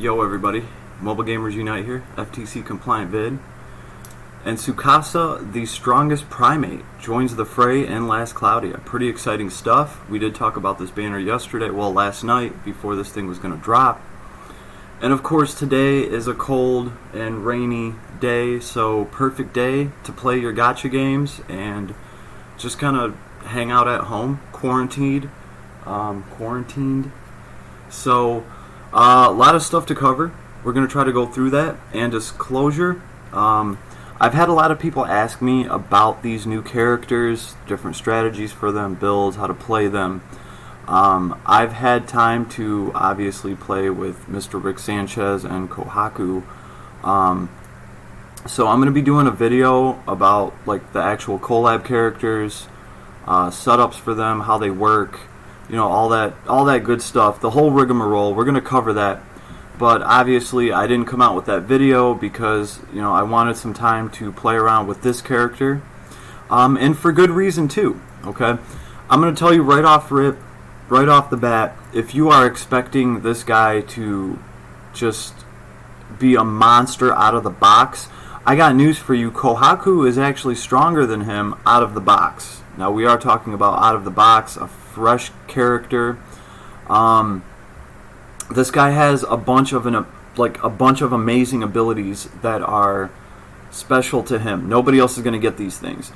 Yo everybody, Mobile Gamers Unite here, FTC compliant vid. And Tsukasa, the strongest primate, joins the fray in Last Cloudia. Pretty exciting stuff. We did talk about this banner yesterday, well last night, before this thing was going to drop. And of course today is a cold and rainy day, so perfect day to play your gacha games and just kind of hang out at home, quarantined. So a lot of stuff to cover. We're going to try to go through that. And disclosure, I've had a lot of people ask me about these new characters, different strategies for them, builds, how to play them. I've had time to obviously play with Mr. Rick Sanchez and Kohaku. So I'm going to be doing a video about like the actual collab characters, setups for them, how they work, you know, all that good stuff, the whole rigmarole. We're going to cover that. But obviously I didn't come out with that video because, you know, I wanted some time to play around with this character. And for good reason too, okay? I'm going to tell you right off the bat, if you are expecting this guy to just be a monster out of the box, I got news for you. Kohaku is actually stronger than him out of the box. Now we are talking about out of the box, a fresh character. This guy has a bunch of amazing abilities that are special to him. Nobody else is going to get these things.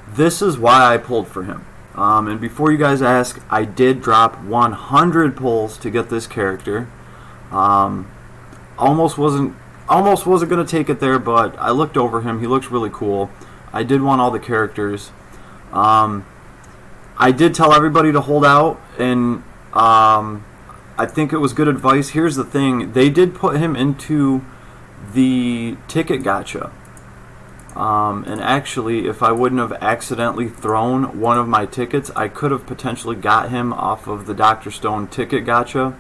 This is why I pulled for him. And before you guys ask, I did drop 100 pulls to get this character. Almost wasn't going to take it there, but I looked over him. He looks really cool. I did want all the characters. I did tell everybody to hold out, and I think it was good advice. Here's the thing. They did put him into the ticket gacha. And actually, if I wouldn't have accidentally thrown one of my tickets, I could have potentially got him off of the Dr. Stone ticket gacha.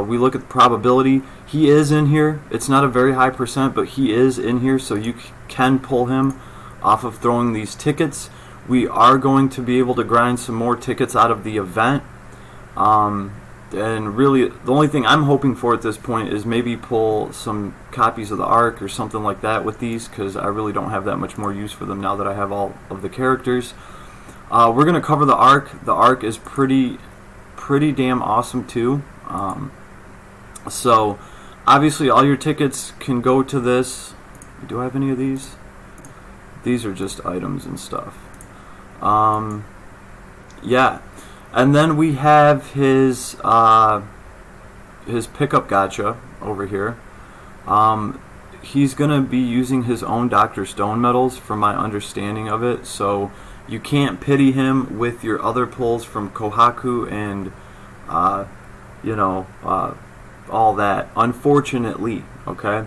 We look at the probability. He is in here. It's not a very high percent, but he is in here, so you can pull him off of throwing these tickets. We are going to be able to grind some more tickets out of the event. And really, the only thing I'm hoping for at this point is maybe pull some copies of the Arc or something like that with these, because I really don't have that much more use for them now that I have all of the characters. We're going to cover the Arc. The Arc is pretty damn awesome too. So, obviously, all your tickets can go to this. Do I have any of these? These are just items and stuff. Yeah. And then we have his pickup gacha over here. He's going to be using his own Dr. Stone medals from my understanding of it. So you can't pity him with your other pulls from Kohaku and, all that. Unfortunately, okay?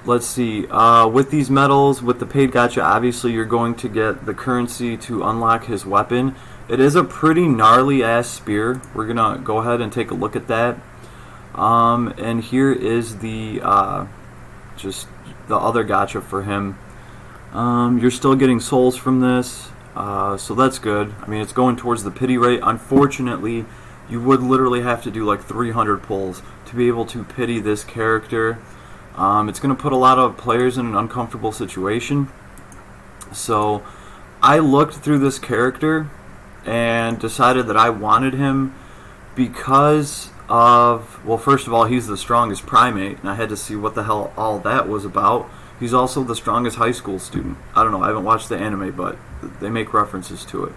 Let's see. With these medals, with the paid gacha, obviously you're going to get the currency to unlock his weapon. It is a pretty gnarly ass spear. We're gonna go ahead and take a look at that. And here is the just the other gacha for him. You're still getting souls from this, so that's good. I mean, it's going towards the pity rate. Unfortunately, you would literally have to do like 300 pulls to be able to pity this character. It's going to put a lot of players in an uncomfortable situation. So I looked through this character and decided that I wanted him because of, well, first of all, he's the strongest primate, and I had to see what the hell all that was about. He's also the strongest high school student. I don't know, I haven't watched the anime, but they make references to it.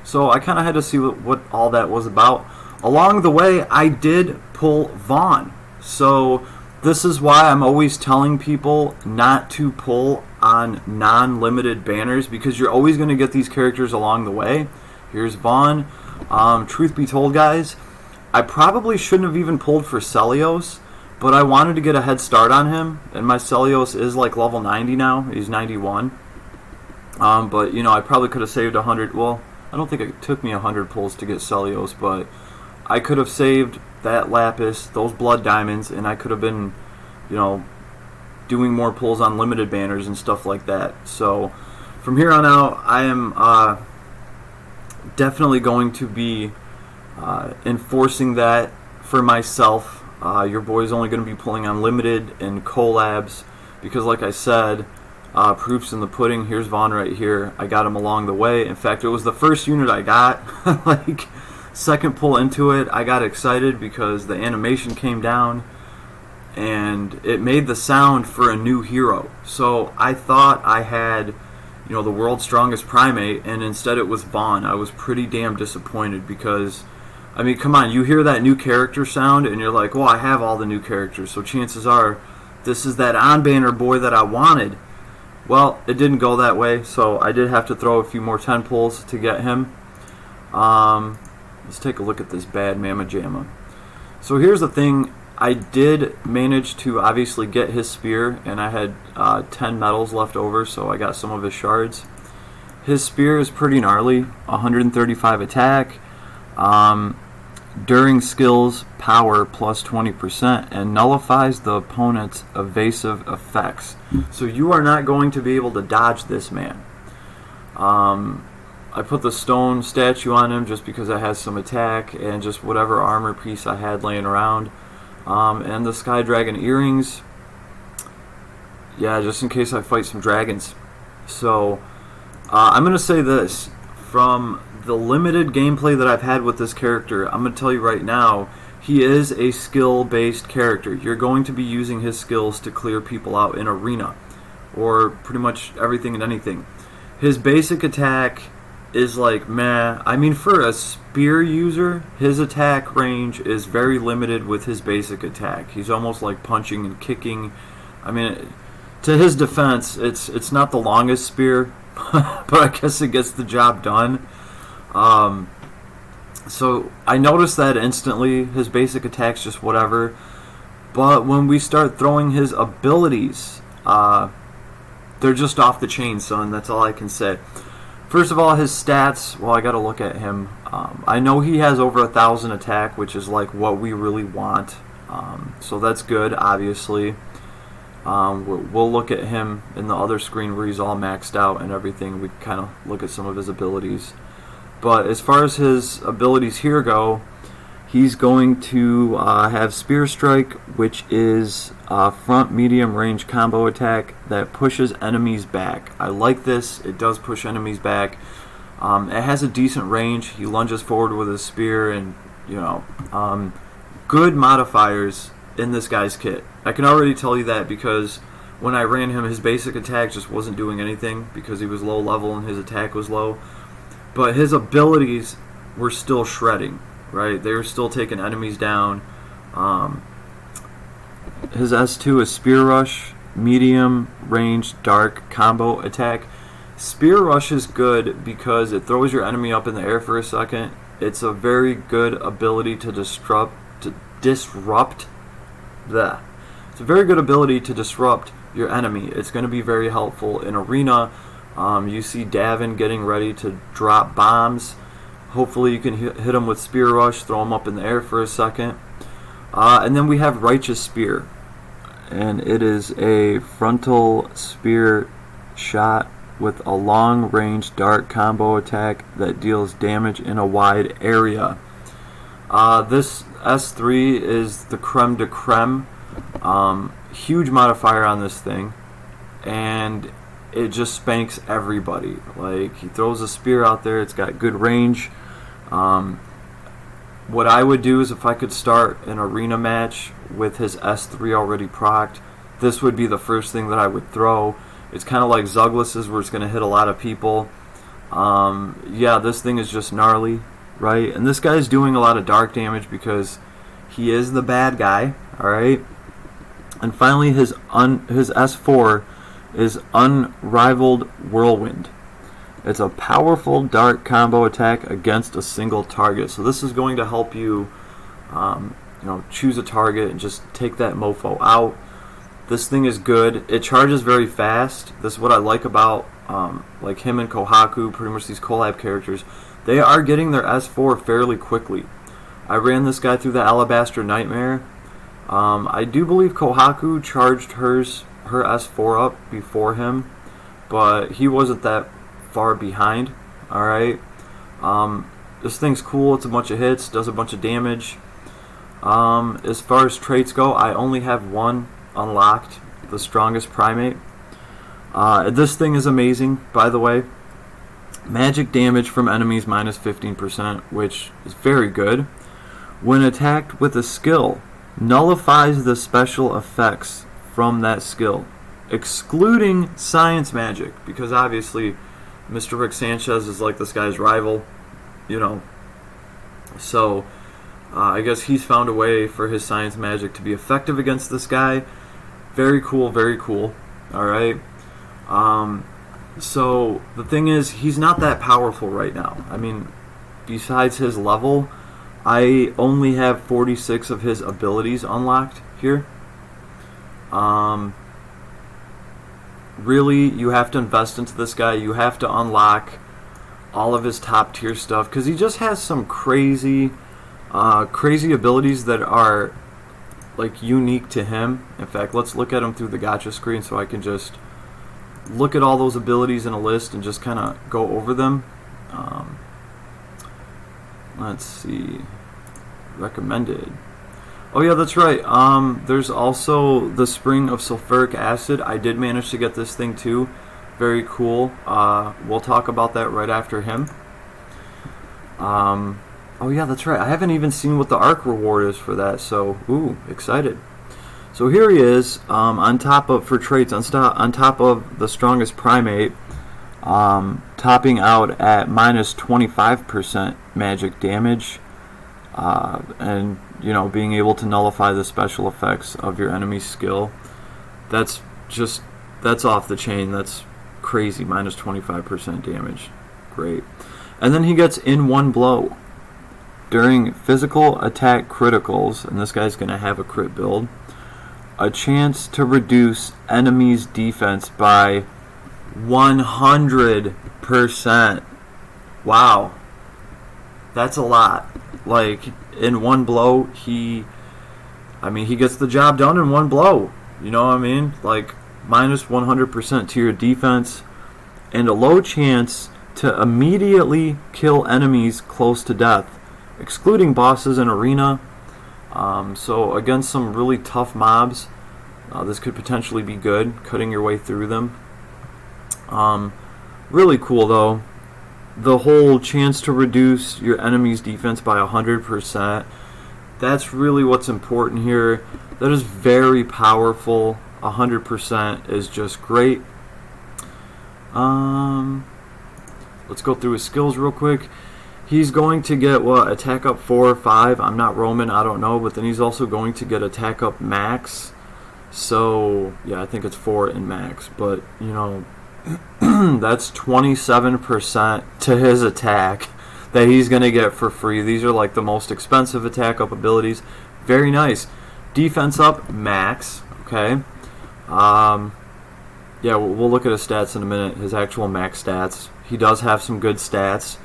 So I kind of had to see what all that was about. Along the way, I did pull Vaughn. So this is why I'm always telling people not to pull on non-limited banners, because you're always going to get these characters along the way. Here's Vaughn. Truth be told, guys, I probably shouldn't have even pulled for Celios, but I wanted to get a head start on him, and my Celios is like level 90 now. He's 91. But, you know, I probably could have saved 100. Well, I don't think it took me 100 pulls to get Celios, but I could have saved that Lapis, those blood diamonds, and I could have been, you know, doing more pulls on limited banners and stuff like that. So from here on out, I am definitely going to be enforcing that for myself. Your boy's only going to be pulling on limited and collabs because, like I said, proof's in the pudding. Here's Vaughn right here. I got him along the way. In fact, it was the first unit I got. Like, second pull into it, I got excited because the animation came down and it made the sound for a new hero. So I thought I had, the world's strongest primate, and instead it was Vaughn. I was pretty damn disappointed because, I mean, come on, you hear that new character sound and you're like, well, I have all the new characters, so chances are this is that on-banner boy that I wanted. Well, it didn't go that way, so I did have to throw a few more 10 pulls to get him. Let's take a look at this bad Majima. So here's the thing. I did manage to obviously get his spear, and I had 10 medals left over, so I got some of his shards. His spear is pretty gnarly, 135 attack, during skills power plus 20%, and nullifies the opponent's evasive effects. So you are not going to be able to dodge this man. I put the stone statue on him just because it has some attack and just whatever armor piece I had laying around. And the Sky Dragon earrings, yeah, just in case I fight some dragons. So I'm going to say this. From the limited gameplay that I've had with this character, I'm going to tell you right now, he is a skill-based character. You're going to be using his skills to clear people out in arena, or pretty much everything and anything. His basic attack is like, meh. I mean, for a spear user, his attack range is very limited with his basic attack. He's almost like punching and kicking. I mean, to his defense, it's not the longest spear, but I guess it gets the job done. So I noticed that instantly. His basic attack's just whatever. But when we start throwing his abilities, they're just off the chain, son. That's all I can say. First of all, his stats, well, I got to look at him. I know he has over 1,000 attack, which is like what we really want. So that's good, obviously. We'll look at him in the other screen where he's all maxed out and everything. We kind of look at some of his abilities. But as far as his abilities here go, he's going to have Spear Strike, which is a front medium range combo attack that pushes enemies back. I like this. It does push enemies back. It has a decent range. He lunges forward with his spear, and good modifiers in this guy's kit. I can already tell you that because when I ran him, his basic attack just wasn't doing anything because he was low level and his attack was low. But his abilities were still shredding, right? They were still taking enemies down. His S2 is Spear Rush, medium range dark combo attack. Spear Rush is good because it throws your enemy up in the air for a second. It's a very good ability to disrupt. It's a very good ability to disrupt your enemy. It's going to be very helpful in arena. You see Davin getting ready to drop bombs. Hopefully you can hit him with Spear Rush, throw him up in the air for a second. And then we have Righteous Spear. And it is a frontal spear shot with a long-range dark combo attack that deals damage in a wide area. This S3 is the creme de creme. Huge modifier on this thing. And it just spanks everybody. Like, he throws a spear out there, it's got good range. What I would do is if I could start an arena match with his S3 already procced, this would be the first thing that I would throw. It's kind of like Zuglis's where it's going to hit a lot of people. Yeah, this thing is just gnarly, right? And this guy's doing a lot of dark damage because he is the bad guy, alright? And finally, his S4 is Unrivaled Whirlwind. It's a powerful dark combo attack against a single target. So this is going to help you, choose a target and just take that mofo out. This thing is good. It charges very fast. This is what I like about like him and Kohaku, pretty much these collab characters. They are getting their S4 fairly quickly. I ran this guy through the Alabaster Nightmare. I do believe Kohaku charged her S4 up before him, but he wasn't that far behind. Alright. This thing's cool. It's a bunch of hits, does a bunch of damage. As far as traits go, I only have one unlocked, the strongest primate. This thing is amazing, by the way. Magic damage from enemies minus 15%, which is very good. When attacked with a skill, nullifies the special effects from that skill, excluding science magic, because obviously Mr. Rick Sanchez is like this guy's rival, you know. So I guess he's found a way for his science magic to be effective against this guy. Very cool, very cool. Alright. So the thing is, he's not that powerful right now. I mean, besides his level, I only have 46 of his abilities unlocked here. Really, you have to invest into this guy. You have to unlock all of his top tier stuff, because he just has some crazy abilities that are like unique to him. In fact, let's look at him through the gotcha screen so I can just look at all those abilities in a list and just kind of go over them. Let's see. Recommended. Oh yeah, that's right. There's also the Spring of Sulfuric Acid. I did manage to get this thing too. Very cool. We'll talk about that right after him. Oh yeah, that's right. I haven't even seen what the arc reward is for that, so ooh, excited. So here he is, on top of, for traits, on top of the strongest primate, topping out at minus 25% magic damage, and, you know, being able to nullify the special effects of your enemy's skill. That's off the chain. That's crazy, minus 25% damage. Great. And then he gets in one blow. During physical attack criticals, and this guy's going to have a crit build, a chance to reduce enemies' defense by 100%. Wow. That's a lot. Like, in one blow, he gets the job done in one blow. You know what I mean? Like, minus 100% to your defense, and a low chance to immediately kill enemies close to death, excluding bosses in arena. So against some really tough mobs, this could potentially be good, cutting your way through them. Really cool though. The whole chance to reduce your enemy's defense by 100%. That's really what's important here. That is very powerful. 100% is just great. Let's go through his skills real quick. He's going to get, what, attack up 4 or 5? I'm not Roman, I don't know. But then he's also going to get attack up max. So, yeah, I think it's 4 in max. But, you know, that's 27% to his attack that he's going to get for free. These are like the most expensive attack up abilities. Very nice. Defense up max, okay. Yeah, we'll look at his stats in a minute, his actual max stats. He does have some good stats.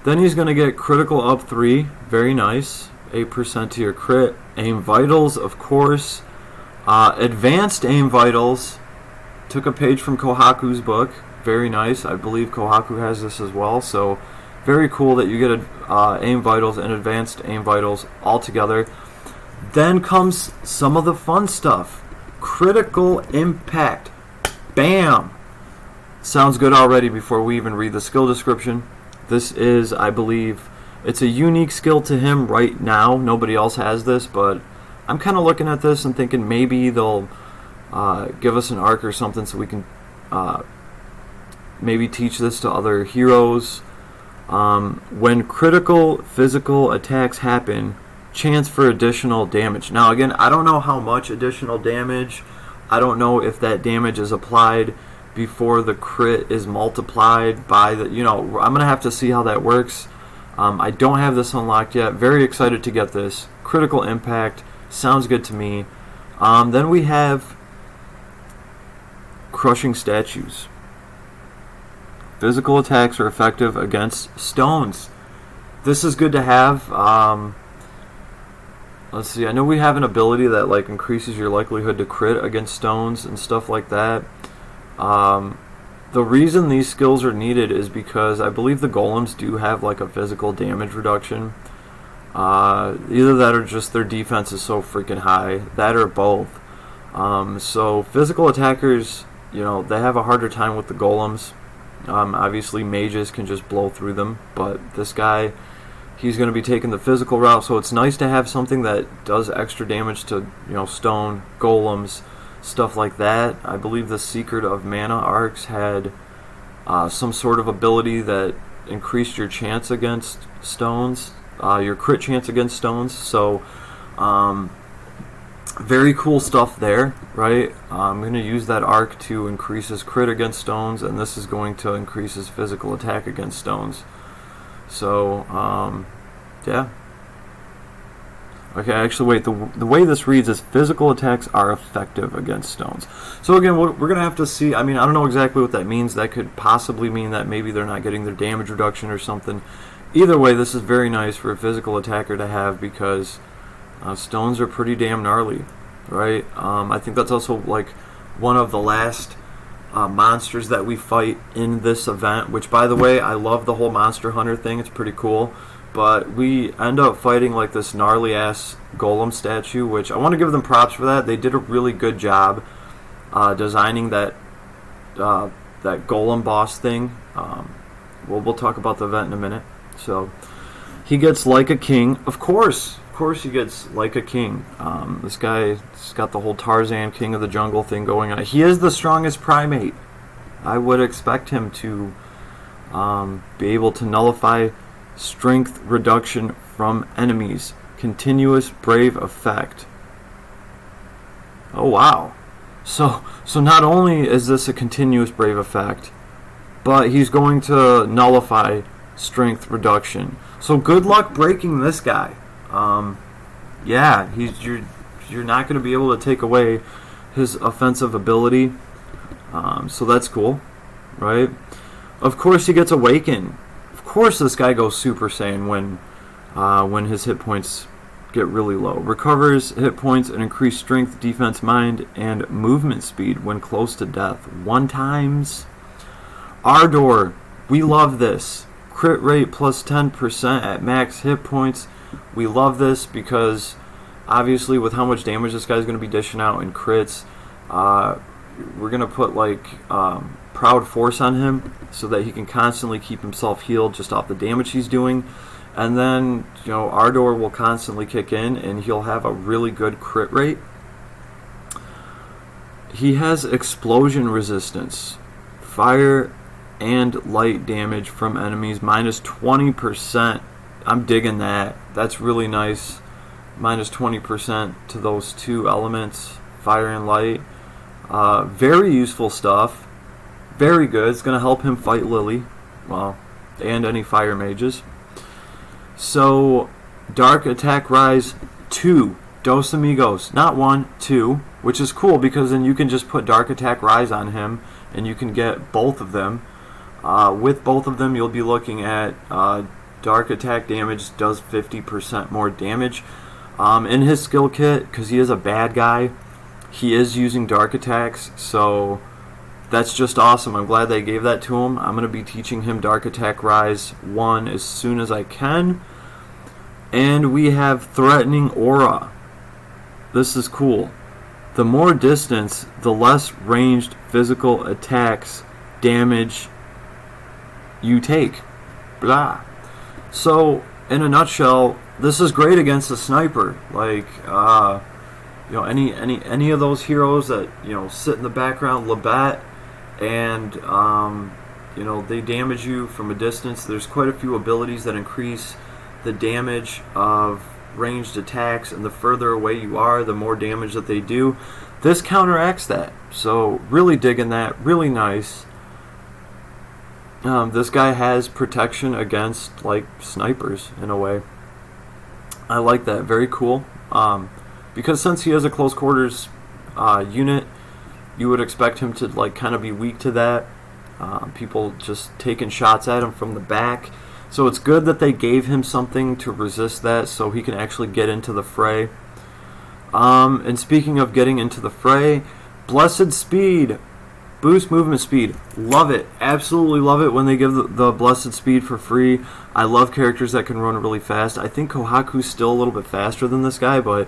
Then he's going to get critical up 3, very nice, 8% to your crit. Aim vitals, of course. Advanced aim vitals, took a page from Kohaku's book, very nice. I believe Kohaku has this as well, so very cool that you get aim vitals and advanced aim vitals all together. Then comes some of the fun stuff. Critical impact. Bam! Sounds good already before we even read the skill description. This is, I believe, it's a unique skill to him right now. Nobody else has this, but I'm kind of looking at this and thinking maybe they'll give us an arc or something so we can maybe teach this to other heroes. When critical physical attacks happen, chance for additional damage. Now, again, I don't know how much additional damage. I don't know if that damage is applied before the crit is multiplied by the, you know, I'm going to have to see how that works. I don't have this unlocked yet. Very excited to get this. Critical impact. Sounds good to me. Then we have crushing statues. Physical attacks are effective against stones. This is good to have. Let's see. I know we have an ability that like increases your likelihood to crit against stones and stuff like that. The reason these skills are needed is because I believe the golems do have like a physical damage reduction. Either that or just their defense is so freaking high. That or both. So physical attackers, they have a harder time with the golems. Obviously mages can just blow through them, but this guy, he's going to be taking the physical route, so it's nice to have something that does extra damage to, stone, golems, stuff like that. I believe the Secret of Mana arcs had some sort of ability that increased your chance against stones, your crit chance against stones, so very cool stuff there, right? I'm going to use that arc to increase his crit against stones, and this is going to increase his physical attack against stones. So, yeah. Okay, actually, wait. The way this reads is physical attacks are effective against stones. So again, we're going to have to see. I mean, I don't know exactly what that means. That could possibly mean that maybe they're not getting their damage reduction or something. Either way, this is very nice for a physical attacker to have because stones are pretty damn gnarly, right? I think that's also like one of the last monsters that we fight in this event, which, by the way, I love the whole Monster Hunter thing. It's pretty cool. But we end up fighting like this gnarly ass golem statue, which I want to give them props for that. They did a really good job designing that golem boss thing. We'll talk about the event in a minute. So he gets like a king, of course he gets like a king. This guy's got the whole Tarzan King of the Jungle thing going on. He is the strongest primate. I would expect him to be able to nullify strength reduction from enemies. Continuous brave effect. Oh wow. So not only is this a continuous brave effect, but he's going to nullify strength reduction. So good luck breaking this guy. Yeah, you're not going to be able to take away his offensive ability. So that's cool, right? Of course he gets Awaken. Of course this guy goes Super Saiyan when his hit points get really low. Recovers hit points and increased strength, defense, mind, and movement speed when close to death. 1 times. Ardor. We love this. Crit rate plus 10% at max hit points. We love this because obviously with how much damage this guy's going to be dishing out in crits, we're going to put like Proud Force on him so that he can constantly keep himself healed just off the damage he's doing. And then, Ardor will constantly kick in and he'll have a really good crit rate. He has explosion resistance. Fire and light damage from enemies minus 20%. I'm digging that. That's really nice. Minus 20% to those 2 elements, fire and light. Very useful stuff. Very good. It's going to help him fight Lily. Well, and any fire mages. So, Dark Attack Rise 2. Dos Amigos. Not 1, 2. Which is cool because then you can just put Dark Attack Rise on him and you can get both of them. With both of them, you'll be looking at Dark Attack damage does 50% more damage. In his skill kit, because he is a bad guy, he is using Dark Attacks, so that's just awesome. I'm glad they gave that to him. I'm going to be teaching him Dark Attack Rise 1 as soon as I can. And we have Threatening Aura. This is cool. The more distance, the less ranged physical attacks damage you take. Blah. So, in a nutshell, this is great against a sniper. Like, any of those heroes that, sit in the background, Labat, and, they damage you from a distance. There's quite a few abilities that increase the damage of ranged attacks, and the further away you are, the more damage that they do. This counteracts that. So, really digging that. Really nice. This guy has protection against, like, snipers, in a way. I like that. Very cool. Because since he has a close quarters unit, you would expect him to, like, kind of be weak to that. People just taking shots at him from the back. So it's good that they gave him something to resist that so he can actually get into the fray. And speaking of getting into the fray, Blessed Speed. Boost movement speed. Love it. Absolutely love it when they give the blessed speed for free. I love characters that can run really fast. I think Kohaku's still a little bit faster than this guy, but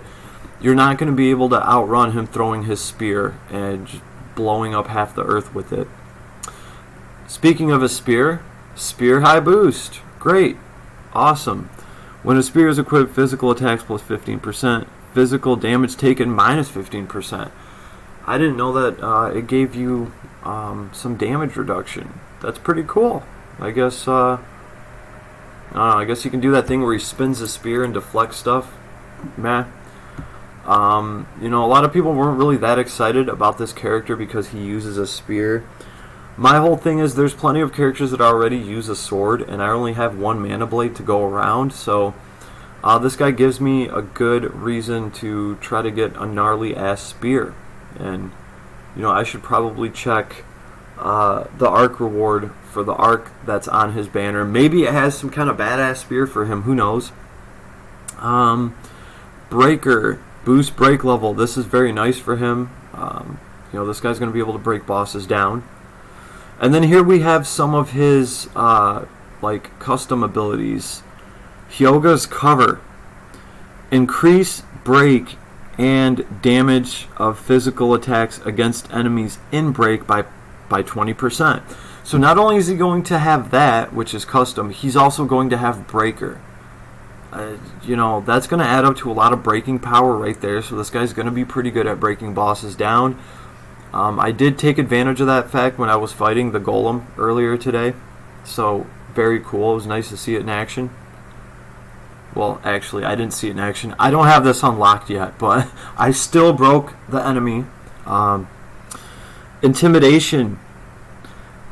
you're not going to be able to outrun him throwing his spear and just blowing up half the earth with it. Speaking of a spear, spear high boost. Great. Awesome. When a spear is equipped, physical attacks plus 15%, physical damage taken minus 15%. I didn't know that it gave you some damage reduction. That's pretty cool. I guess I don't know, I guess you can do that thing where he spins the spear and deflects stuff. Meh. You know, a lot of people weren't really that excited about this character because he uses a spear. My whole thing is there's plenty of characters that already use a sword, and I only have one mana blade to go around, so this guy gives me a good reason to try to get a gnarly ass spear. And you know, I should probably check the arc reward for the arc that's on his banner. Maybe it has some kind of badass spear for him, who knows. Breaker, boost break level. This is very nice for him. You know, this guy's going to be able to break bosses down. And then here we have some of his like custom abilities. Hyoga's cover. Increase break and damage of physical attacks against enemies in break by 20%. So not only is he going to have that, which is custom, he's also going to have breaker. You know, that's going to add up to a lot of breaking power right there, so this guy's going to be pretty good at breaking bosses down. I did take advantage of that fact when I was fighting the golem earlier today, so very cool. It was nice to see it in action. Well, actually, I didn't see it in action. I don't have this unlocked yet, but I still broke the enemy. Intimidation.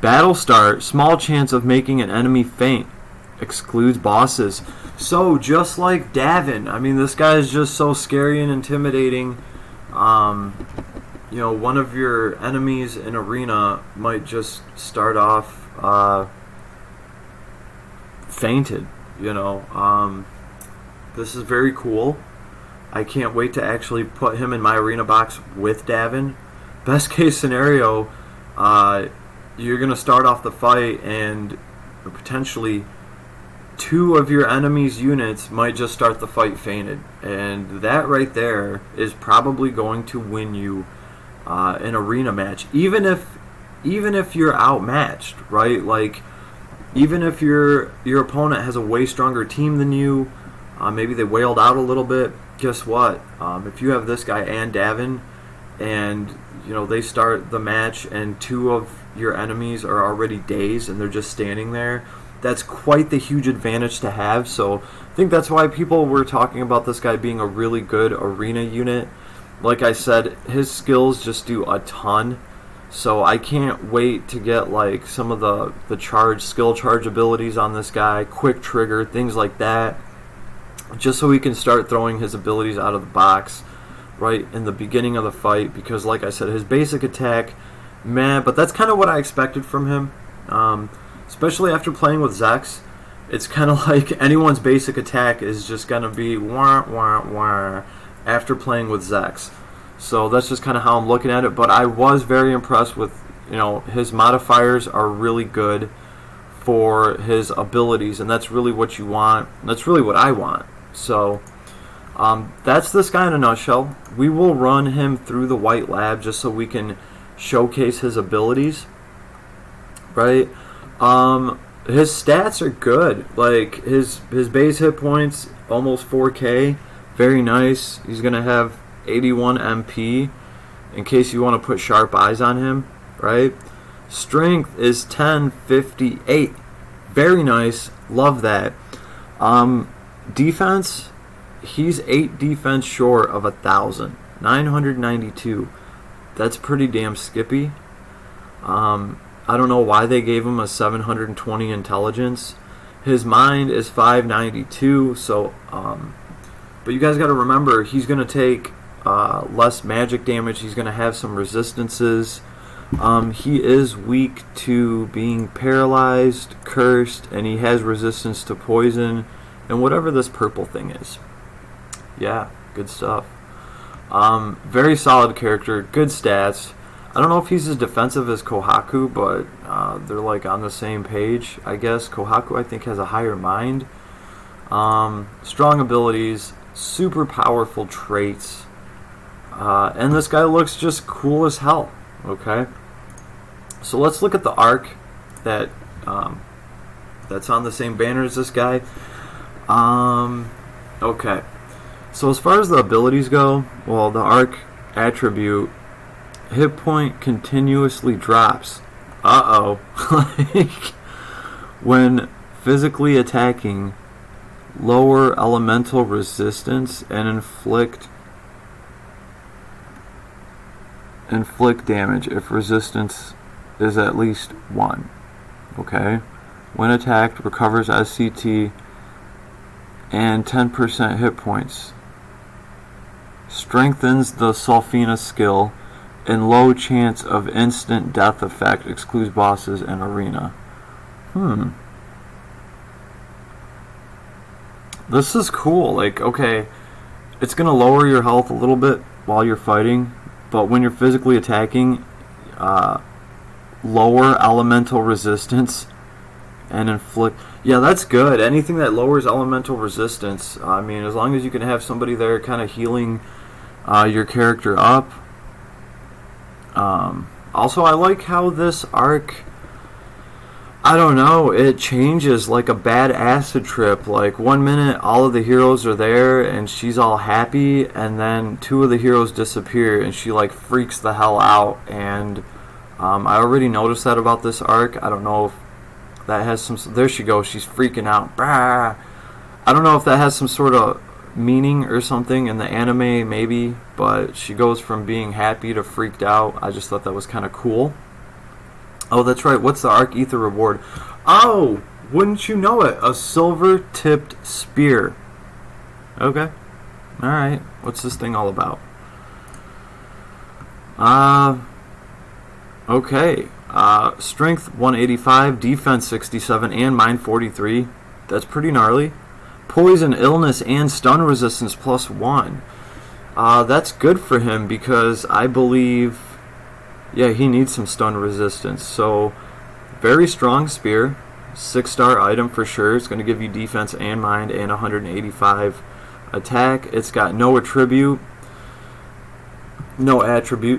Battle start. Small chance of making an enemy faint. Excludes bosses. So, just like Davin, I mean, this guy is just so scary and intimidating. You know, one of your enemies in arena might just start off fainted, you know. This is very cool. I can't wait to actually put him in my arena box with Davin. Best case scenario, you're going to start off the fight and potentially two of your enemy's units might just start the fight fainted. And that right there is probably going to win you an arena match. Even if you're outmatched, right? Like, even if your opponent has a way stronger team than you, maybe they wailed out a little bit. Guess what? If you have this guy and Davin, and you know they start the match, and two of your enemies are already dazed and they're just standing there, that's quite the huge advantage to have. So I think that's why people were talking about this guy being a really good arena unit. Like I said, his skills just do a ton. So I can't wait to get like some of the skill charge abilities on this guy, quick trigger, things like that, just so he can start throwing his abilities out of the box right in the beginning of the fight. Because like I said, his basic attack, man, but that's kind of what I expected from him. Especially after playing with Zex, it's kind of like anyone's basic attack is just going to be wah, wah, wah after playing with Zex. So that's just kind of how I'm looking at it. But I was very impressed with, you know, his modifiers are really good for his abilities, and that's really what you want. That's really what I want. So that's this guy in a nutshell. We will run him through the white lab just so we can showcase his abilities, right? His stats are good. Like his base hit points almost 4k, very nice. He's gonna have 81 MP in case you want to put sharp eyes on him, right? Strength is 1058, very nice, love that. Defense, he's 8 defense short of 1,000, 992. That's pretty damn skippy. I don't know why they gave him a 720 intelligence. His mind is 592, so but you guys got to remember, he's going to take less magic damage. He's going to have some resistances. He is weak to being paralyzed, cursed, and he has resistance to poison and whatever this purple thing is. Yeah, good stuff. Very solid character, good stats. I don't know if he's as defensive as Kohaku, but they're like on the same page, I guess. Kohaku, I think, has a higher mind. Strong abilities, super powerful traits, and this guy looks just cool as hell. Okay, so let's look at the arc that that's on the same banner as this guy. Okay, so as far as the abilities go, well, the arc attribute, hit point continuously drops. Like, when physically attacking, lower elemental resistance and inflict damage if resistance is at least 1. Okay? When attacked, recovers SCT and 10% hit points. Strengthens the Sulfina skill, and low chance of instant death effect, excludes bosses and arena. This is cool. Like, okay, it's going to lower your health a little bit while you're fighting, but when you're physically attacking, lower elemental resistance and inflict. Yeah, that's good. Anything that lowers elemental resistance, I mean, as long as you can have somebody there kind of healing your character up. Also, I like how this arc, I don't know, it changes like a bad acid trip. Like, 1 minute all of the heroes are there and she's all happy, and then 2 of the heroes disappear and she like freaks the hell out. And I already noticed that about this arc. I don't know if that has some, there she goes, she's freaking out. Bah! I don't know if that has some sort of meaning or something in the anime, maybe, but she goes from being happy to freaked out. I just thought that was kind of cool. Oh, that's right. What's the Arc Ether reward? Oh, wouldn't you know it? A silver-tipped spear. Okay. Alright. What's this thing all about? Okay. Strength 185, defense 67, and mind 43. That's pretty gnarly. Poison, illness, and stun resistance +1. That's good for him because I believe, yeah, he needs some stun resistance. So, very strong spear, 6-star item for sure. It's going to give you defense and mind and 185 attack. It's got no attribute.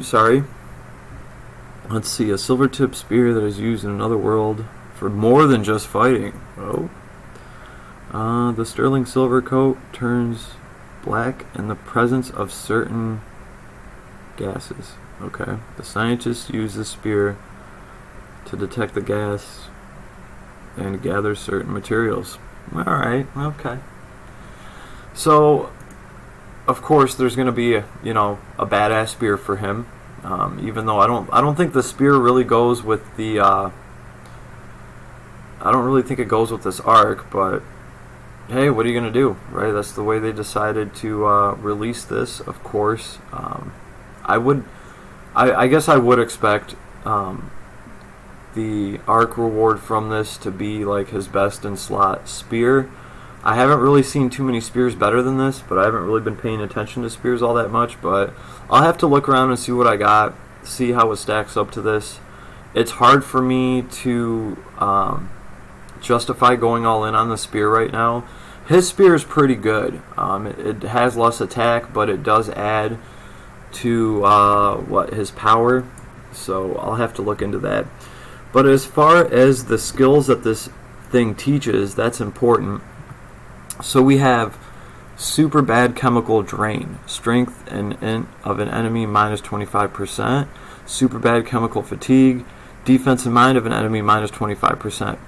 Sorry. Let's see, a silver-tipped spear that is used in another world for more than just fighting. Oh. The sterling silver coat turns black in the presence of certain gases. Okay. The scientists use the spear to detect the gas and gather certain materials. Alright, okay. So, of course, there's going to be a badass spear for him. Even though I don't think the spear really goes with the I don't really think it goes with this arc, but hey, what are you going to do, right? That's the way they decided to release this, of course. I guess I would expect the arc reward from this to be like his best in slot spear. I haven't really seen too many spears better than this, but I haven't really been paying attention to spears all that much, but I'll have to look around and see what I got, see how it stacks up to this. It's hard for me to justify going all in on the spear right now. His spear is pretty good. It has less attack, but it does add to his power, so I'll have to look into that. But as far as the skills that this thing teaches, that's important. So we have super bad chemical drain, strength and of an enemy -25%, super bad chemical fatigue, defense and mind of an enemy -25%.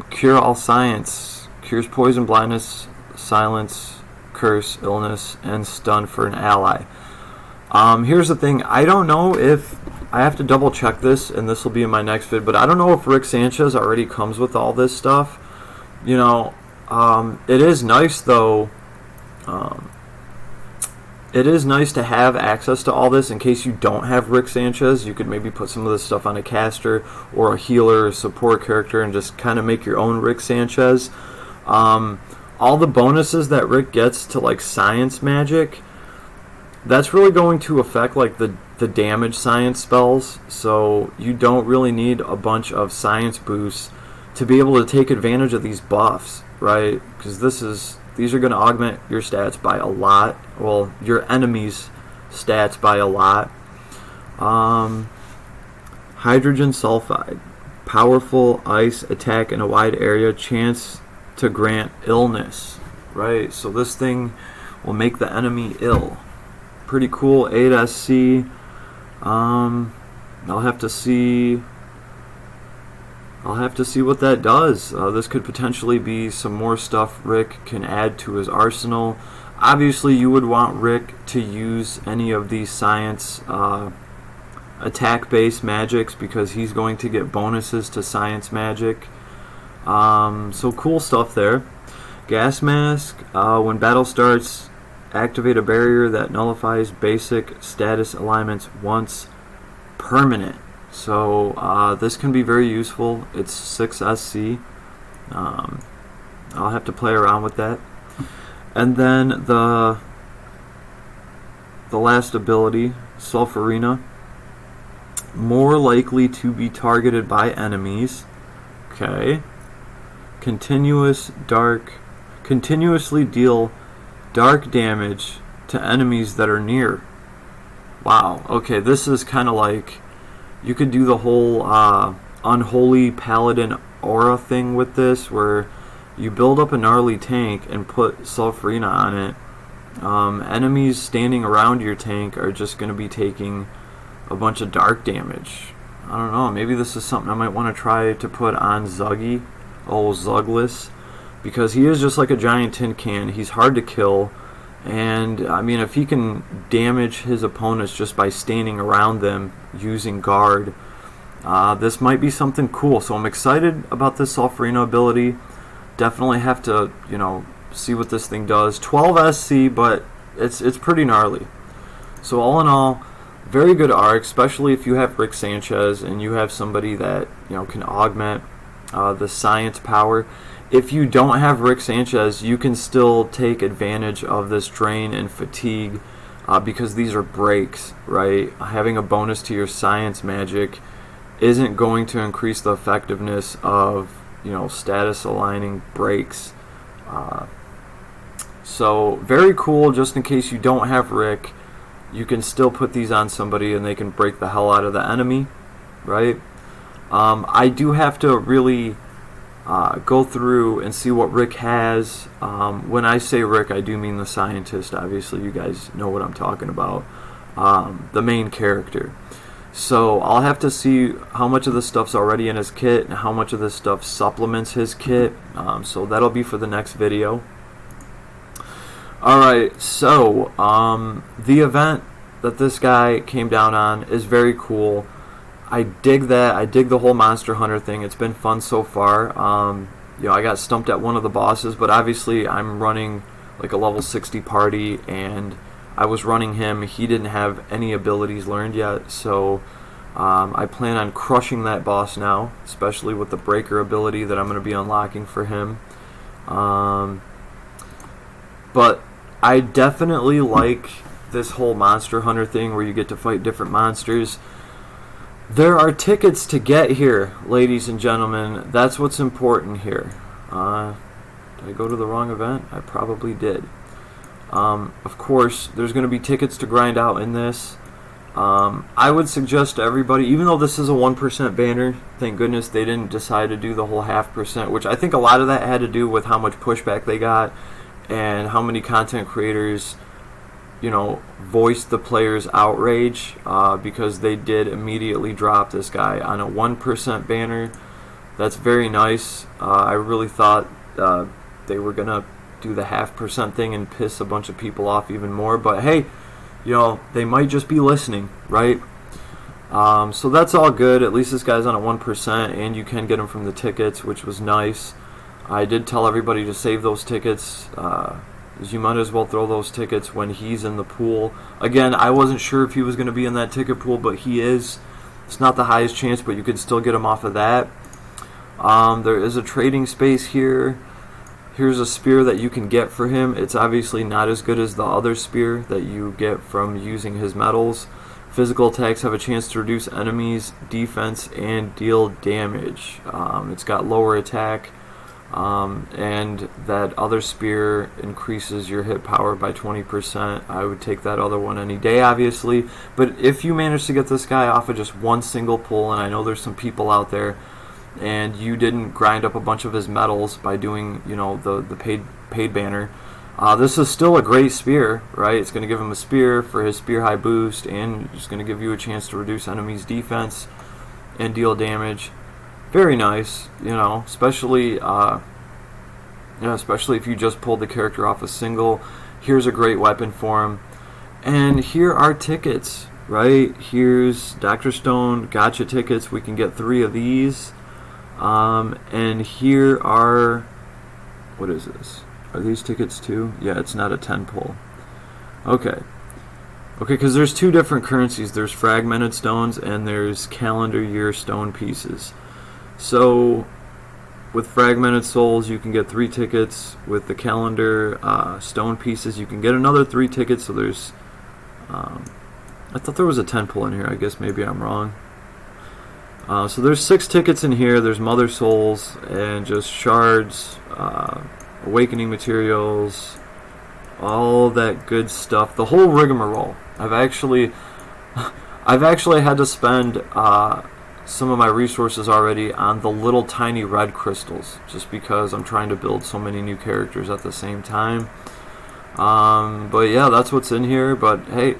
Cure all science, cures poison, blindness, silence, curse, illness, and stun for an ally. Here's the thing, I don't know if, I have to double check this, and this will be in my next vid, but I don't know if Rick Sanchez already comes with all this stuff. It is nice though, it is nice to have access to all this in case you don't have Rick Sanchez. You could maybe put some of this stuff on a caster or a healer or support character and just kind of make your own Rick Sanchez. All the bonuses that Rick gets to like science magic, that's really going to affect like the the damage science spells, so you don't really need a bunch of science boosts to be able to take advantage of these buffs, right? Because these are going to augment your stats by a lot. Well, your enemies' stats by a lot. Hydrogen sulfide, powerful ice attack in a wide area, chance to grant illness, right? So this thing will make the enemy ill. Pretty cool. 8 SC. I'll have to see what that does. This could potentially be some more stuff Rick can add to his arsenal. Obviously, you would want Rick to use any of these science attack-based magics because he's going to get bonuses to science magic. So cool stuff there. Gas mask. When battle starts, activate a barrier that nullifies basic status alignments once permanent. So this can be very useful. It's 6 SC. I'll have to play around with that. And then the last ability, Sulfurina. More likely to be targeted by enemies. Okay. Continuously deal dark damage to enemies that are near. Wow. Okay, this is kind of like you could do the whole unholy paladin aura thing with this, where you build up a gnarly tank and put Sulfurina on it. Enemies standing around your tank are just going to be taking a bunch of dark damage. I don't know, maybe this is something I might want to try to put on Zuggy, old Zugless, because he is just like a giant tin can. He's hard to kill, and I mean, if he can damage his opponents just by standing around them using guard, this might be something cool. So I'm excited about this Sulfurina ability. Definitely have to, see what this thing does. 12 SC, but it's pretty gnarly. So all in all, very good arc, especially if you have Rick Sanchez and you have somebody that can augment the science power. If you don't have Rick Sanchez, you can still take advantage of this drain and fatigue because these are breaks, right? Having a bonus to your science magic isn't going to increase the effectiveness of status aligning breaks. So very cool. Just in case you don't have Rick, you can still put these on somebody and they can break the hell out of the enemy, right? I do have to really go through and see what Rick has. When I say Rick, I do mean the scientist. Obviously, you guys know what I'm talking about. The main character. So I'll have to see how much of this stuff's already in his kit and how much of this stuff supplements his kit. So that'll be for the next video. Alright, so the event that this guy came down on is very cool. I dig that. I dig the whole Monster Hunter thing. It's been fun so far. I got stumped at one of the bosses, but obviously I'm running like a level 60 party, and I was running him. He didn't have any abilities learned yet, so I plan on crushing that boss now, especially with the breaker ability that I'm going to be unlocking for him. But I definitely like this whole Monster Hunter thing where you get to fight different monsters. There are tickets to get here, ladies and gentlemen. That's what's important here. Did I go to the wrong event? I probably did. Of course, there's going to be tickets to grind out in this. I would suggest to everybody, even though this is a 1% banner, thank goodness they didn't decide to do the whole 0.5%, which I think a lot of that had to do with how much pushback they got and how many content creators voiced the players' outrage because they did immediately drop this guy on a 1% banner. That's very nice. I really thought they were going to do the 0.5% thing and piss a bunch of people off even more, but hey, they might just be listening, right? So that's all good. At least this guy's on a 1%, and you can get him from the tickets, which was nice. I did tell everybody to save those tickets. You might as well throw those tickets when he's in the pool. Again, I wasn't sure if he was going to be in that ticket pool, but he is. It's not the highest chance, but you can still get him off of that. There is a trading space here. Here's a spear that you can get for him. It's obviously not as good as the other spear that you get from using his metals. Physical attacks have a chance to reduce enemies' defense and deal damage. It's got lower attack, and that other spear increases your hit power by 20%. I would take that other one any day, obviously. But if you manage to get this guy off of just one single pull, and I know there's some people out there, and you didn't grind up a bunch of his medals by doing, the paid banner, this is still a great spear, right? It's going to give him a spear for his spear high boost, and it's going to give you a chance to reduce enemies' defense and deal damage. Very nice, especially especially if you just pulled the character off a single. Here's a great weapon for him. And here are tickets, right? Here's Dr. Stone gotcha tickets. We can get 3 of these. And here are, what is this? Are these tickets too? Yeah, it's not a 10 pull. Okay, because there's 2 different currencies. There's fragmented stones and there's calendar year stone pieces. So with fragmented souls, you can get 3 tickets. With the calendar stone pieces, you can get another 3 tickets. So there's, I thought there was a 10 pull in here. I guess maybe I'm wrong. So there's 6 tickets in here. There's mother souls and just shards, awakening materials, all that good stuff. The whole rigmarole. I've actually had to spend some of my resources already on the little tiny red crystals, just because I'm trying to build so many new characters at the same time. But yeah, that's what's in here. But hey,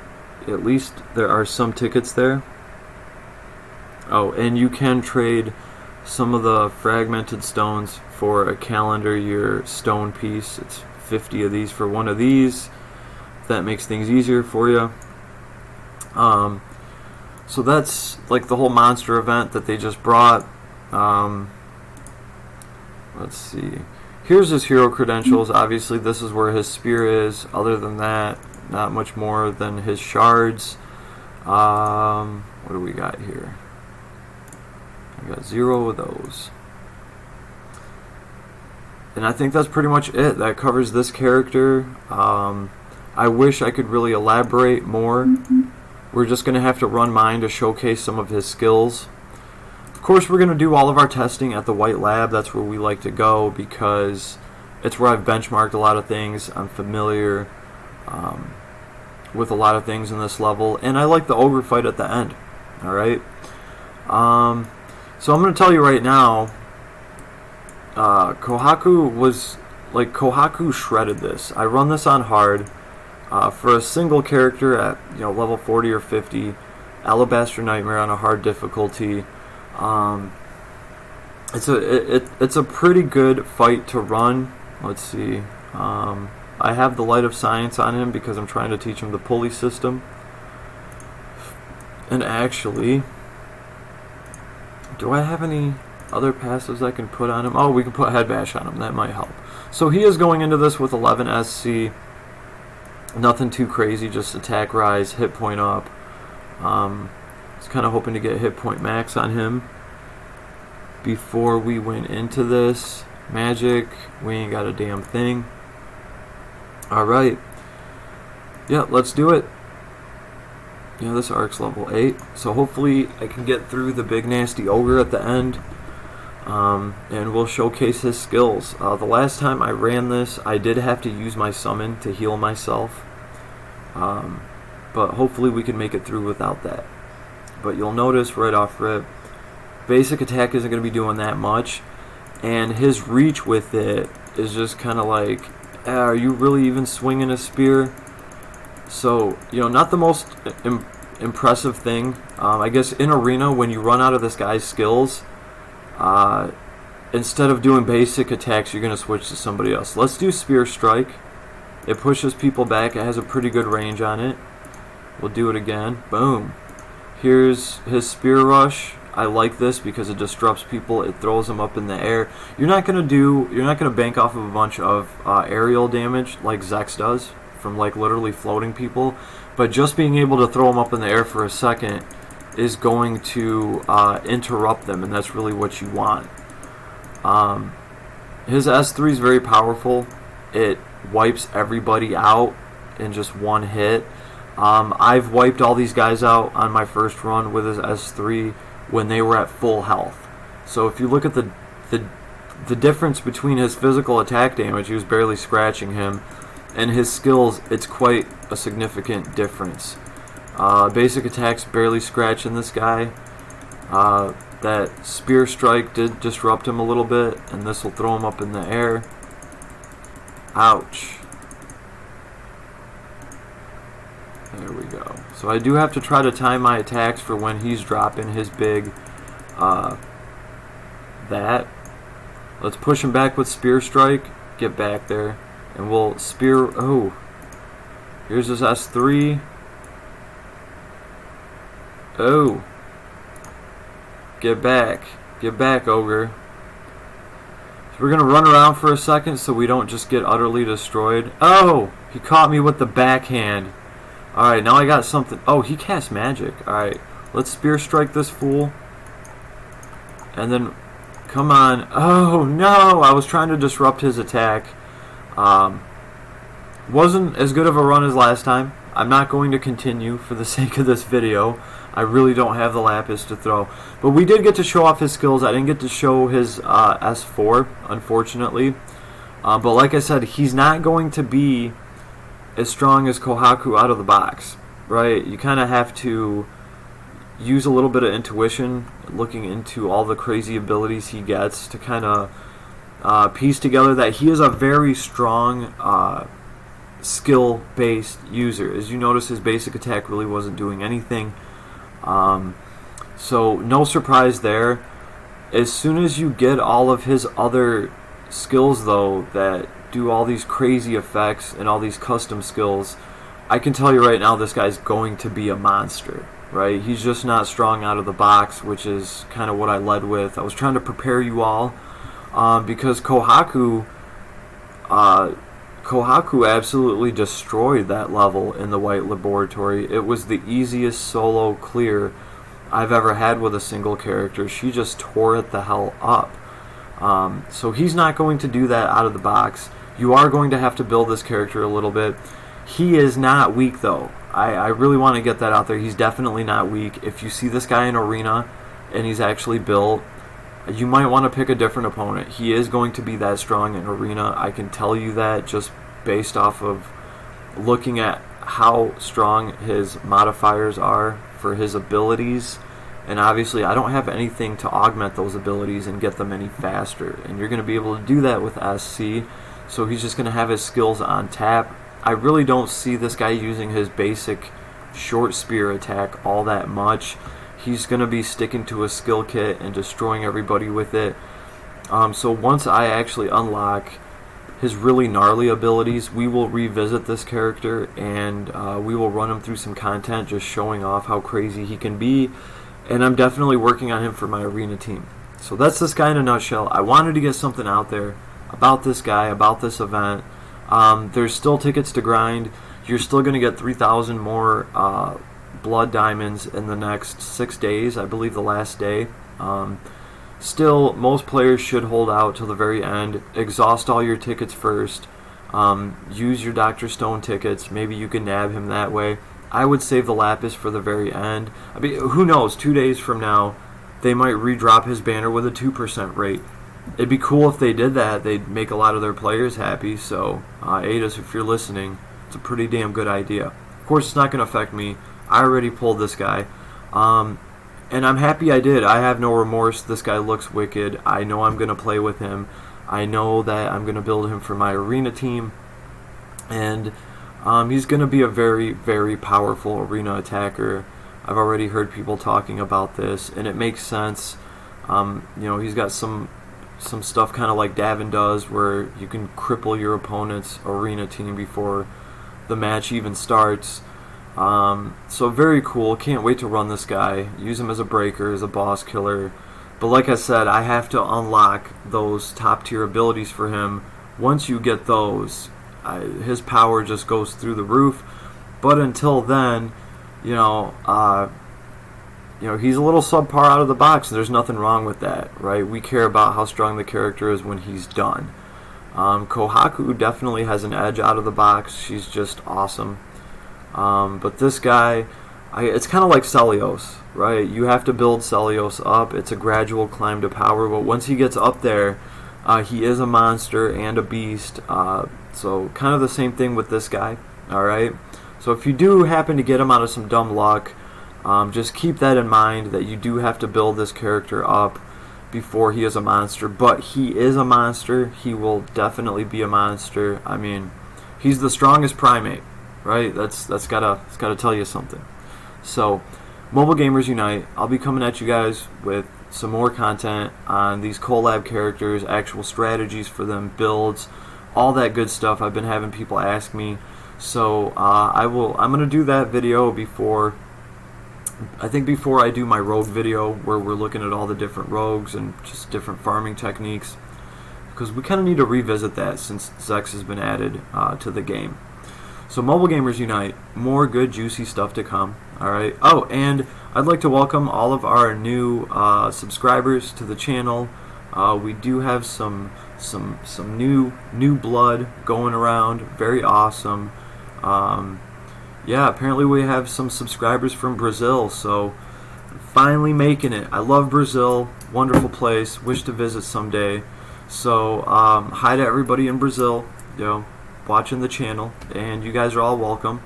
at least there are some tickets there. Oh, and you can trade some of the fragmented stones for a calendar year stone piece. It's 50 of these for one of these. That makes things easier for you. So that's like the whole monster event that they just brought. Let's see. Here's his hero credentials. Obviously, this is where his spear is. Other than that, not much more than his shards. What do we got here? I got 0 of those. And I think that's pretty much it. That covers this character. I wish I could really elaborate more. We're just going to have to run mine to showcase some of his skills. Of course, we're going to do all of our testing at the White Lab. That's where we like to go because it's where I've benchmarked a lot of things. I'm familiar with a lot of things in this level. And I like the ogre fight at the end. Alright? So I'm going to tell you right now, Kohaku shredded this. I run this on hard for a single character at level 40 or 50, Alabaster Nightmare on a hard difficulty. It's a pretty good fight to run. Let's see. I have the Light of Science on him because I'm trying to teach him the pulley system. And actually, do I have any other passives I can put on him? Oh, we can put Head Bash on him. That might help. So he is going into this with 11 SC. Nothing too crazy, just attack rise, hit point up. Was kind of hoping to get hit point max on him before we went into this. Magic, we ain't got a damn thing. Alright. Yeah, let's do it. Yeah, this arc's level 8, so hopefully I can get through the big nasty ogre at the end, and we'll showcase his skills. The last time I ran this, I did have to use my summon to heal myself, but hopefully we can make it through without that. But you'll notice right off rip, basic attack isn't going to be doing that much, and his reach with it is just kind of like, are you really even swinging a spear? So, not the most impressive thing. I guess in Arena, when you run out of this guy's skills, instead of doing basic attacks, you're going to switch to somebody else. Let's do Spear Strike. It pushes people back. It has a pretty good range on it. We'll do it again. Boom. Here's his Spear Rush. I like this because it disrupts people. It throws them up in the air. You're not going to bank off of a bunch of aerial damage like Zex does, from like literally floating people, but just being able to throw them up in the air for a second is going to interrupt them, and that's really what you want. His S3 is very powerful. It wipes everybody out in just one hit. I've wiped all these guys out on my first run with his S3 when they were at full health. So if you look at the difference between his physical attack damage, he was barely scratching him, and his skills, it's quite a significant difference. Basic attacks barely scratching this guy. That spear strike did disrupt him a little bit, and this will throw him up in the air. Ouch. There we go. So I do have to try to time my attacks for when he's dropping his big that. Let's push him back with spear strike. Get back there. And we'll spear. Oh. Here's his S3. Oh. Get back. Get back, ogre. So we're going to run around for a second so we don't just get utterly destroyed. Oh! He caught me with the backhand. Alright, now I got something. Oh, he cast magic. Alright, let's spear strike this fool. And then, come on. Oh, no! I was trying to disrupt his attack. Wasn't as good of a run as last time. I'm not going to continue for the sake of this video. I really don't have the lapis to throw. But we did get to show off his skills. I didn't get to show his S4, unfortunately. But like I said, he's not going to be as strong as Kohaku out of the box, right? You kind of have to use a little bit of intuition, looking into all the crazy abilities he gets to kind of piece together that he is a very strong skill-based user. As you notice, his basic attack really wasn't doing anything. So no surprise there. As soon as you get all of his other skills, though, that do all these crazy effects and all these custom skills, I can tell you right now this guy's going to be a monster, right? He's just not strong out of the box, which is kind of what I led with. I was trying to prepare you all because Kohaku absolutely destroyed that level in the White Laboratory. It was the easiest solo clear I've ever had with a single character. She just tore it the hell up. So he's not going to do that out of the box. You are going to have to build this character a little bit. He is not weak, though. I really want to get that out there. He's definitely not weak. If you see this guy in Arena and he's actually built, you might want to pick a different opponent. He is going to be that strong in Arena. I can tell you that just based off of looking at how strong his modifiers are for his abilities. And obviously, I don't have anything to augment those abilities and get them any faster. And you're going to be able to do that with SC. So he's just going to have his skills on tap. I really don't see this guy using his basic short spear attack all that much. He's going to be sticking to a skill kit and destroying everybody with it. So once I actually unlock his really gnarly abilities, we will revisit this character and we will run him through some content just showing off how crazy he can be. And I'm definitely working on him for my arena team. So that's this guy in a nutshell. I wanted to get something out there about this guy, about this event. There's still tickets to grind. You're still going to get 3,000 more blood diamonds in the next 6 days. I believe the last day. Still, most players should hold out till the very end. Exhaust all your tickets first. Use your Dr. Stone tickets. Maybe you can nab him that way. I would save the lapis for the very end. I mean, who knows? 2 days from now, they might redrop his banner with a 2% rate. It'd be cool if they did that. They'd make a lot of their players happy. So, Adis, if you're listening, it's a pretty damn good idea. Of course, it's not going to affect me. I already pulled this guy. And I'm happy I did. I have no remorse. This guy looks wicked. I know I'm going to play with him. I know that I'm going to build him for my arena team. And he's going to be a very, very powerful arena attacker. I've already heard people talking about this, and it makes sense. You know, he's got some stuff kind of like Davin does, where you can cripple your opponent's arena team before the match even starts. So very cool. Can't wait to run this guy. Use him as a breaker, as a boss killer. But like I said, I have to unlock those top tier abilities for him. Once you get those, his power just goes through the roof. But until then, you know, he's a little subpar out of the box. There's nothing wrong with that, right? We care about how strong the character is when he's done. Kohaku definitely has an edge out of the box. She's just awesome. But this guy, it's kind of like Celios, right? You have to build Celios up. It's a gradual climb to power, but once he gets up there, he is a monster and a beast. So kind of the same thing with this guy, alright? So if you do happen to get him out of some dumb luck, just keep that in mind, that you do have to build this character up before he is a monster. But he is a monster. He will definitely be a monster. I mean, he's the strongest primate, right? That's gotta tell you something. So, Mobile Gamers Unite, I'll be coming at you guys with some more content on these collab characters, actual strategies for them, builds, all that good stuff. I've been having people ask me, so I'm gonna do that video before I do my rogue video, where we're looking at all the different rogues and just different farming techniques, because we kind of need to revisit that since Zex has been added to the game. So Mobile Gamers Unite, more good juicy stuff to come. Alright. Oh, and I'd like to welcome all of our new subscribers to the channel. We do have some new blood going around. Very awesome. Yeah, apparently we have some subscribers from Brazil, so finally making it. I love Brazil. Wonderful place. Wish to visit someday. So hi to everybody in Brazil, watching the channel, and you guys are all welcome.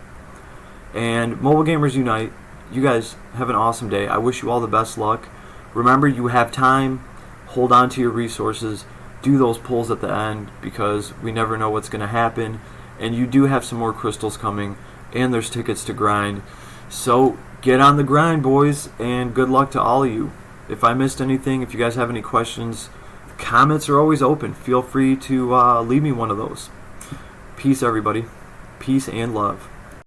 And Mobile Gamers Unite, you guys have an awesome day. I wish you all the best luck. Remember, you have time. Hold on to your resources. Do those pulls at the end, because we never know what's going to happen. And you do have some more crystals coming, and there's tickets to grind. So get on the grind, boys, and good luck to all of you. If I missed anything, if you guys have any questions, comments are always open. Feel free to leave me one of those. Peace, everybody. Peace and love.